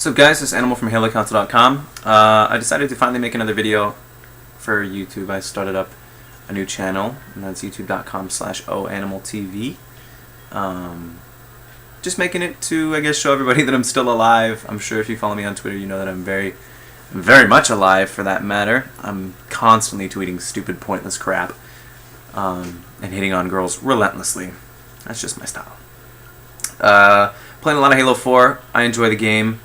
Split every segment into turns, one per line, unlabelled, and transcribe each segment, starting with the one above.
What's up, guys? This is Animal from HaloConsole.com. I decided to finally make another video for YouTube. I started up a new channel, and that's youtube.com/oanimaltv. Just making it to, I guess, show everybody that I'm still alive. I'm sure if you follow me on Twitter, you know that I'm very much alive, for that matter. I'm constantly tweeting stupid, pointless crap, and hitting on girls relentlessly. That's just my style. Playing a lot of Halo 4. I enjoy the game.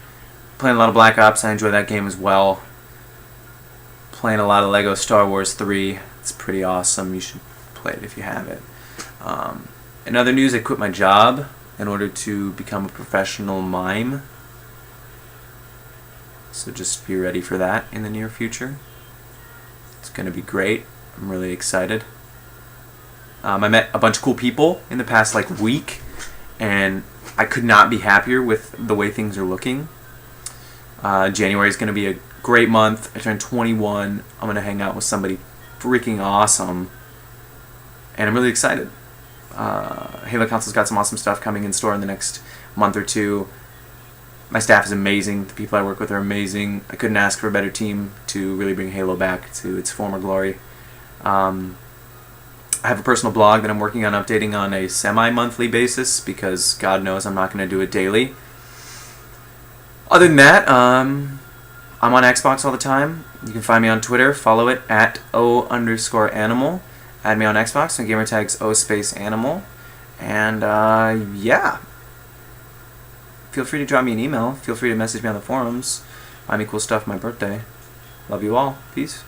Playing a lot of Black Ops. I enjoy that game as well. Playing a lot of Lego Star Wars 3. It's pretty awesome. You should play it if you have it. In other news, I quit my job in order to become a professional mime. So just be ready for that in the near future. It's going to be great. I'm really excited. I met a bunch of cool people in the past week, and I could not be happier with the way things are looking. January is going to be a great month. I turned 21. I'm going to hang out with somebody freaking awesome, and I'm really excited. Halo Console's got some awesome stuff coming in store in the next month or two. My staff is amazing. The people I work with are amazing. I couldn't ask for a better team to really bring Halo back to its former glory. I have a personal blog that I'm working on updating on a semi-monthly basis because God knows I'm not going to do it daily. Other than that, I'm on Xbox all the time. You can find me on Twitter. Follow it at @O_animal. Add me on Xbox. My gamer tag's O_animal. And yeah. Feel free to drop me an email. Feel free to message me on the forums. Buy me cool stuff for my birthday. Love you all. Peace.